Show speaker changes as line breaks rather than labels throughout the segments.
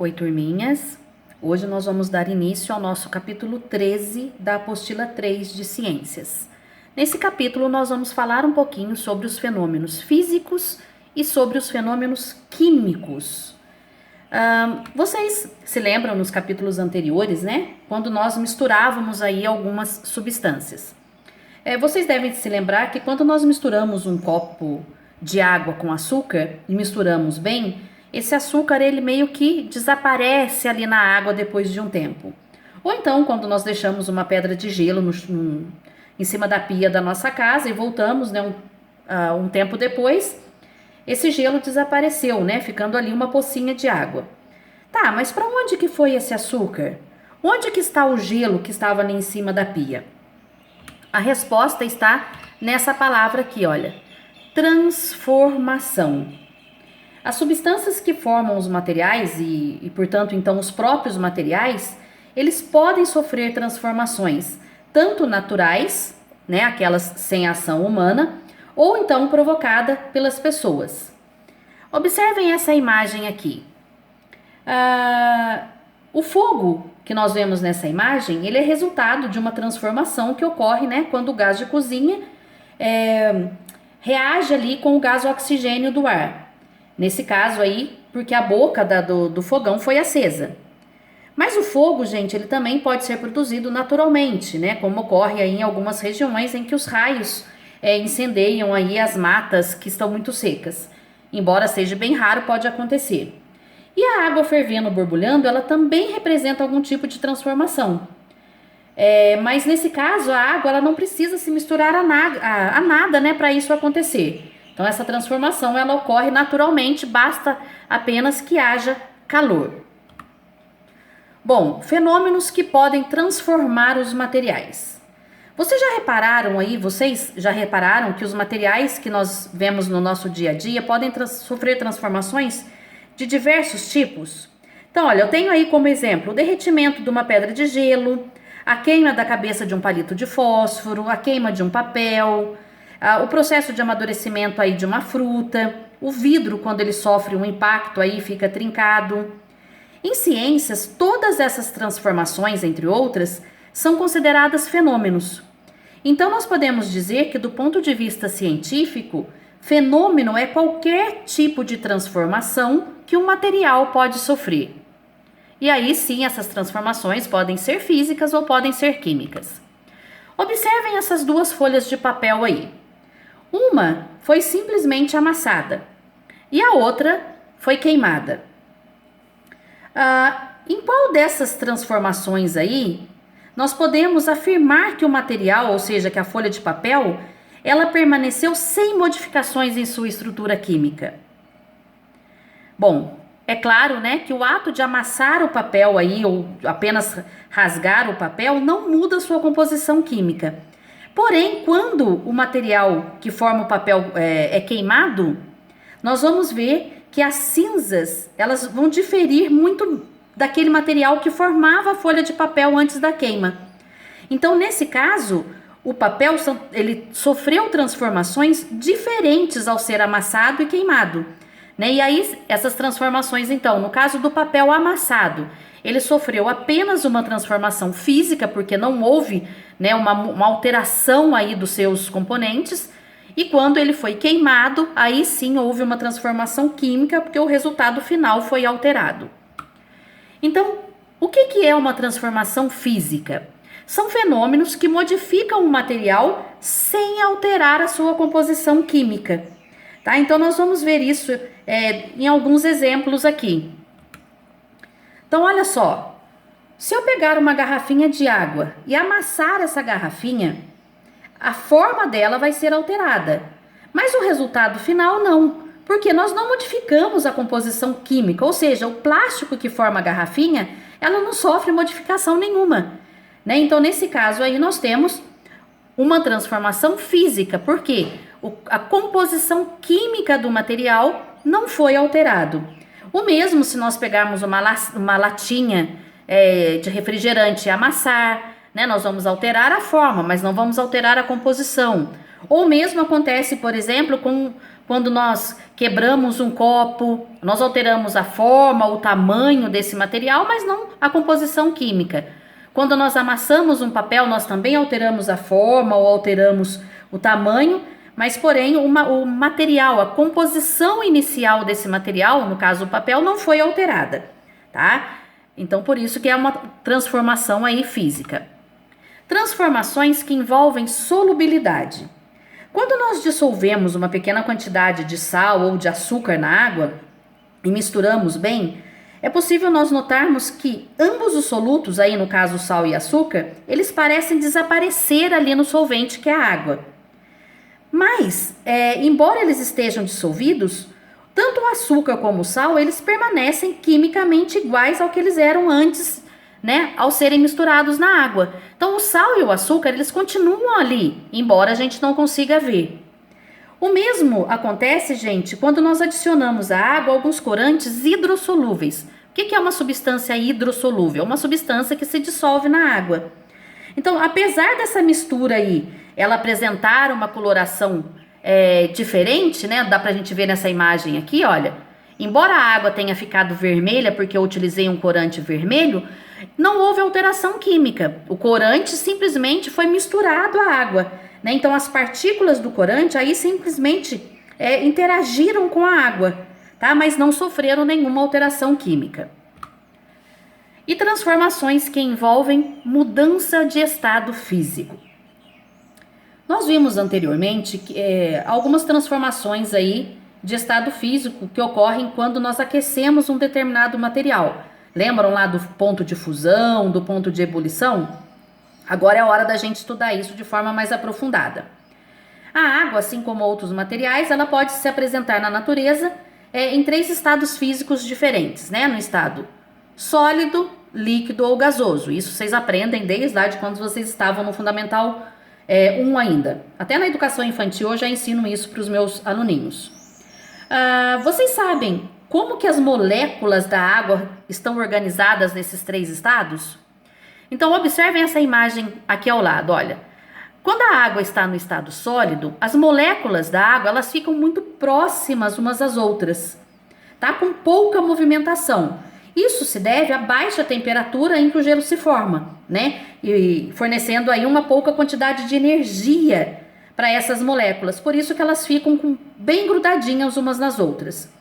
Oi, turminhas! Hoje nós vamos dar início ao nosso capítulo 13 da apostila 3 de Ciências. Nesse capítulo nós vamos falar um pouquinho sobre os fenômenos físicos e sobre os fenômenos químicos. Vocês se lembram nos capítulos anteriores, né? Quando nós misturávamos aí algumas substâncias. Vocês devem se lembrar que quando nós misturamos um copo de água com açúcar e misturamos bem, esse açúcar ele meio que desaparece ali na água depois de um tempo. Ou então, quando nós deixamos uma pedra de gelo em cima da pia da nossa casa e voltamos, né, um tempo depois, esse gelo desapareceu, né, ficando ali uma pocinha de água. Tá, mas para onde que foi esse açúcar? Onde que está o gelo que estava ali em cima da pia? A resposta está nessa palavra aqui, olha, transformação. As substâncias que formam os materiais portanto, então, os próprios materiais, eles podem sofrer transformações, tanto naturais, né, aquelas sem ação humana, ou então provocada pelas pessoas. Observem essa imagem aqui. O fogo que nós vemos nessa imagem, ele é resultado de uma transformação que ocorre, né, quando o gás de cozinha reage ali com o gás oxigênio do ar. Nesse caso aí, porque a boca do fogão foi acesa. Mas o fogo, gente, ele também pode ser produzido naturalmente, né? Como ocorre aí em algumas regiões em que os raios incendeiam aí as matas que estão muito secas. Embora seja bem raro, pode acontecer. E a água fervendo, borbulhando, ela também representa algum tipo de transformação. Mas nesse caso, a água ela não precisa se misturar a nada, né, para isso acontecer. Então, essa transformação ela ocorre naturalmente, basta apenas que haja calor. Bom, fenômenos que podem transformar os materiais. Vocês já repararam que os materiais que nós vemos no nosso dia a dia podem sofrer transformações de diversos tipos? Então, olha, eu tenho aí como exemplo o derretimento de uma pedra de gelo, a queima da cabeça de um palito de fósforo, a queima de um papel, o processo de amadurecimento aí de uma fruta, o vidro quando ele sofre um impacto aí fica trincado. Em ciências, todas essas transformações, entre outras, são consideradas fenômenos. Então nós podemos dizer que do ponto de vista científico, fenômeno é qualquer tipo de transformação que um material pode sofrer. E aí sim, essas transformações podem ser físicas ou podem ser químicas. Observem essas duas folhas de papel aí. Uma foi simplesmente amassada e a outra foi queimada. Em qual dessas transformações aí nós podemos afirmar que o material, ou seja, que a folha de papel, ela permaneceu sem modificações em sua estrutura química? Bom, é claro, né, que o ato de amassar o papel aí ou apenas rasgar o papel não muda sua composição química. Porém, quando o material que forma o papel é queimado, nós vamos ver que as cinzas elas vão diferir muito daquele material que formava a folha de papel antes da queima. Então, nesse caso, o papel ele sofreu transformações diferentes ao ser amassado e queimado, né? E aí, essas transformações, então, no caso do papel amassado, ele sofreu apenas uma transformação física, porque não houve, né, uma alteração aí dos seus componentes. E quando ele foi queimado, aí sim houve uma transformação química, porque o resultado final foi alterado. Então, o que é uma transformação física? São fenômenos que modificam o material sem alterar a sua composição química. Tá? Então, nós vamos ver isso em alguns exemplos aqui. Então, olha só, se eu pegar uma garrafinha de água e amassar essa garrafinha, a forma dela vai ser alterada, mas o resultado final não, porque nós não modificamos a composição química, ou seja, o plástico que forma a garrafinha, ela não sofre modificação nenhuma, né? Então, nesse caso aí, nós temos uma transformação física, porque a composição química do material não foi alterado. O mesmo se nós pegarmos uma latinha de refrigerante e amassar, né? Nós vamos alterar a forma, mas não vamos alterar a composição. Ou mesmo acontece, por exemplo, com quando nós quebramos um copo, nós alteramos a forma, o tamanho desse material, mas não a composição química. Quando nós amassamos um papel, nós também alteramos a forma ou alteramos o tamanho, mas porém o material, a composição inicial desse material, no caso o papel, não foi alterada, tá? Então por isso que é uma transformação aí física. Transformações que envolvem solubilidade. Quando nós dissolvemos uma pequena quantidade de sal ou de açúcar na água e misturamos bem, é possível nós notarmos que ambos os solutos, aí no caso o sal e açúcar, eles parecem desaparecer ali no solvente que é a água. Mas, embora eles estejam dissolvidos, tanto o açúcar como o sal, eles permanecem quimicamente iguais ao que eles eram antes, né, ao serem misturados na água. Então o sal e o açúcar, eles continuam ali, embora a gente não consiga ver. O mesmo acontece, gente, quando nós adicionamos à água alguns corantes hidrossolúveis. O que é uma substância hidrossolúvel? Uma substância que se dissolve na água. Então, apesar dessa mistura aí, ela apresentar uma coloração diferente, né? Dá pra gente ver nessa imagem aqui, olha. Embora a água tenha ficado vermelha porque eu utilizei um corante vermelho, não houve alteração química. O corante simplesmente foi misturado à água, né? Então as partículas do corante aí simplesmente interagiram com a água, tá? Mas não sofreram nenhuma alteração química. E transformações que envolvem mudança de estado físico. Nós vimos anteriormente algumas transformações aí de estado físico que ocorrem quando nós aquecemos um determinado material. Lembram lá do ponto de fusão, do ponto de ebulição? Agora é a hora da gente estudar isso de forma mais aprofundada. A água, assim como outros materiais, ela pode se apresentar na natureza em 3 estados físicos diferentes, né? No estado sólido, líquido ou gasoso. Isso vocês aprendem desde lá de quando vocês estavam no Fundamental 1 ainda. Até na educação infantil eu já ensino isso para os meus aluninhos. Vocês sabem como que as moléculas da água estão organizadas nesses 3 estados? Então observem essa imagem aqui ao lado, olha. Quando a água está no estado sólido, as moléculas da água elas ficam muito próximas umas às outras, tá? Com pouca movimentação. Isso se deve à baixa temperatura em que o gelo se forma, né? E fornecendo aí uma pouca quantidade de energia para essas moléculas. Por isso que elas ficam bem grudadinhas umas nas outras.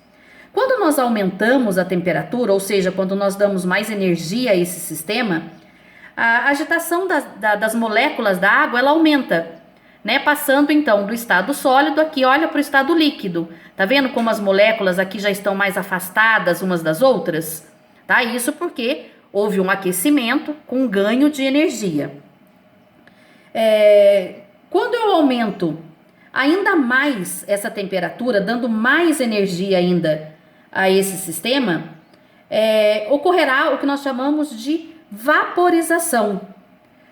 Quando nós aumentamos a temperatura, ou seja, quando nós damos mais energia a esse sistema, a agitação das moléculas da água ela aumenta, né? Passando então do estado sólido aqui, olha para o estado líquido. Tá vendo como as moléculas aqui já estão mais afastadas umas das outras? Tá? Isso porque houve um aquecimento com ganho de energia. Quando eu aumento ainda mais essa temperatura, dando mais energia ainda a esse sistema, ocorrerá o que nós chamamos de vaporização,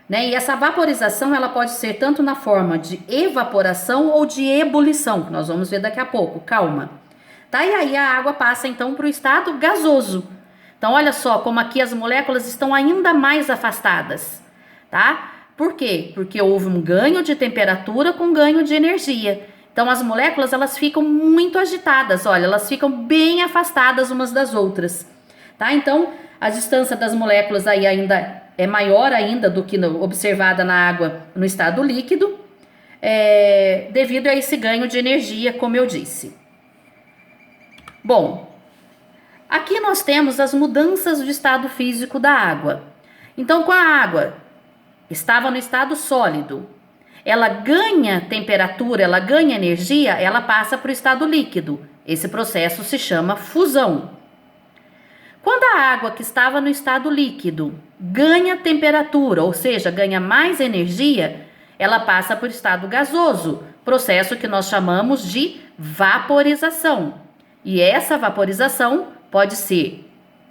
né? E essa vaporização ela pode ser tanto na forma de evaporação ou de ebulição, que nós vamos ver daqui a pouco, calma. Tá? E aí a água passa então para o estado gasoso. Então olha só como aqui as moléculas estão ainda mais afastadas, tá? Por quê? Porque houve um ganho de temperatura com ganho de energia. Então as moléculas elas ficam muito agitadas, olha, elas ficam bem afastadas umas das outras, tá? Então a distância das moléculas aí ainda é maior ainda do que observada na água no estado líquido, devido a esse ganho de energia, como eu disse. Bom, aqui nós temos as mudanças de estado físico da água. Então, com a água estava no estado sólido, ela ganha temperatura, ela ganha energia, ela passa para o estado líquido. Esse processo se chama fusão. Quando a água que estava no estado líquido ganha temperatura, ou seja, ganha mais energia, ela passa para o estado gasoso, processo que nós chamamos de vaporização. E essa vaporização pode ser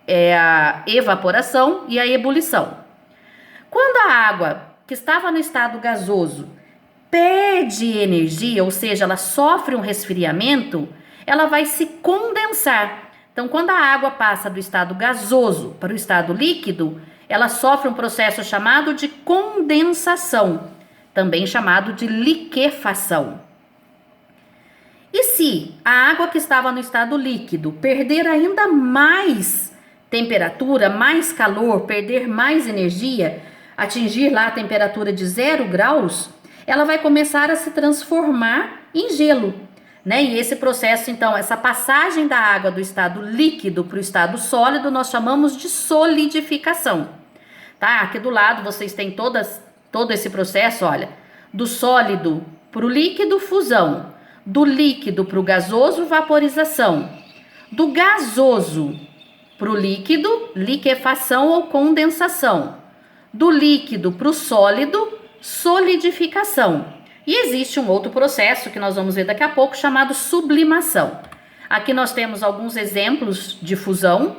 a evaporação e a ebulição. Quando a água que estava no estado gasoso perde energia, ou seja, ela sofre um resfriamento, ela vai se condensar. Então, quando a água passa do estado gasoso para o estado líquido, ela sofre um processo chamado de condensação, também chamado de liquefação. E se a água que estava no estado líquido perder ainda mais temperatura, mais calor, perder mais energia, atingir lá a temperatura de 0 graus, ela vai começar a se transformar em gelo, né? E esse processo, então, essa passagem da água do estado líquido para o estado sólido, nós chamamos de solidificação, tá? Aqui do lado vocês têm todo esse processo, olha, do sólido para o líquido, fusão, do líquido para o gasoso, vaporização, do gasoso para o líquido, liquefação ou condensação, do líquido para o sólido, solidificação. E existe um outro processo que nós vamos ver daqui a pouco, chamado sublimação. Aqui nós temos alguns exemplos de fusão,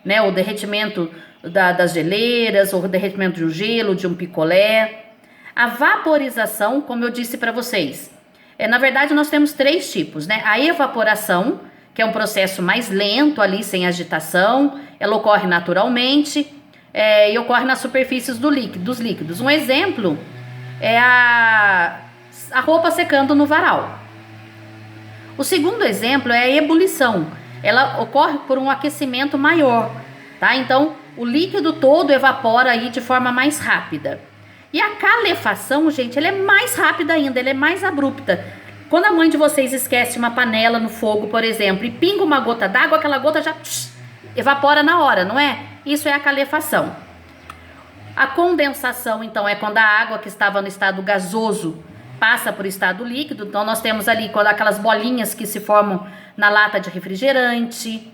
né? O derretimento das geleiras, ou o derretimento de um gelo, de um picolé. A vaporização, como eu disse para vocês, na verdade nós temos 3 tipos, né? A evaporação, que é um processo mais lento ali, sem agitação, ela ocorre naturalmente e ocorre nas superfícies dos líquidos. Um exemplo é a roupa secando no varal. O segundo exemplo é a ebulição. Ela ocorre por um aquecimento maior, tá? Então, o líquido todo evapora aí de forma mais rápida. E a calefação, gente, ela é mais rápida ainda, ela é mais abrupta. Quando a mãe de vocês esquece uma panela no fogo, por exemplo, e pinga uma gota d'água, aquela gota já evapora na hora, não é? Isso é a calefação. A condensação, então, é quando a água que estava no estado gasoso passa para o estado líquido. Então, nós temos ali quando aquelas bolinhas que se formam na lata de refrigerante,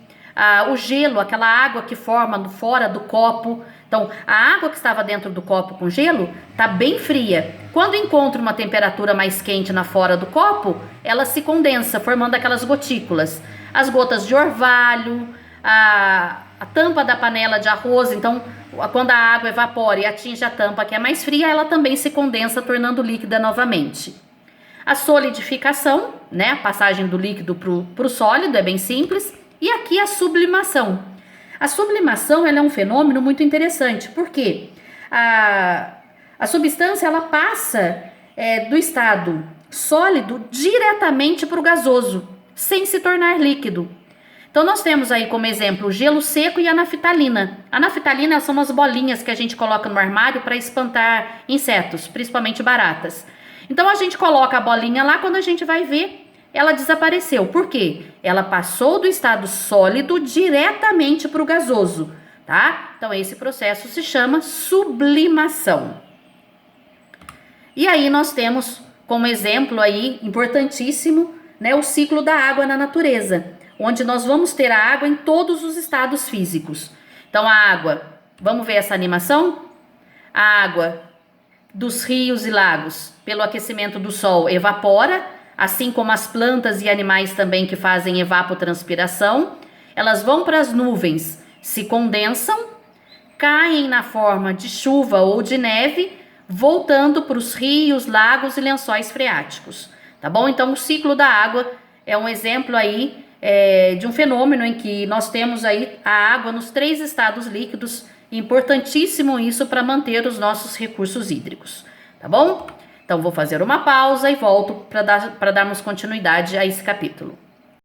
o gelo, aquela água que forma fora do copo. Então, a água que estava dentro do copo com gelo está bem fria. Quando encontra uma temperatura mais quente na fora do copo, ela se condensa, formando aquelas gotículas. As gotas de orvalho, a tampa da panela de arroz. Então, quando a água evapora e atinge a tampa que é mais fria, ela também se condensa, tornando líquida novamente. A solidificação, né, a passagem do líquido para o sólido, é bem simples. E aqui a sublimação. A sublimação, ela é um fenômeno muito interessante, porque a substância ela passa do estado sólido diretamente para o gasoso, sem se tornar líquido. Então, nós temos aí como exemplo o gelo seco e a naftalina. A naftalina são umas bolinhas que a gente coloca no armário para espantar insetos, principalmente baratas. Então, a gente coloca a bolinha lá, quando a gente vai ver, ela desapareceu. Por quê? Ela passou do estado sólido diretamente para o gasoso, tá? Então, esse processo se chama sublimação. E aí, nós temos como exemplo aí, importantíssimo, né, o ciclo da água na natureza, onde nós vamos ter a água em todos os estados físicos. Então, a água, vamos ver essa animação? A água dos rios e lagos, pelo aquecimento do sol, evapora, assim como as plantas e animais também que fazem evapotranspiração. Elas vão para as nuvens, se condensam, caem na forma de chuva ou de neve, voltando para os rios, lagos e lençóis freáticos, tá bom? Então, o ciclo da água é um exemplo aí de um fenômeno em que nós temos aí a água nos 3 estados líquidos. Importantíssimo isso para manter os nossos recursos hídricos, tá bom? Então, vou fazer uma pausa e volto para darmos continuidade a esse capítulo.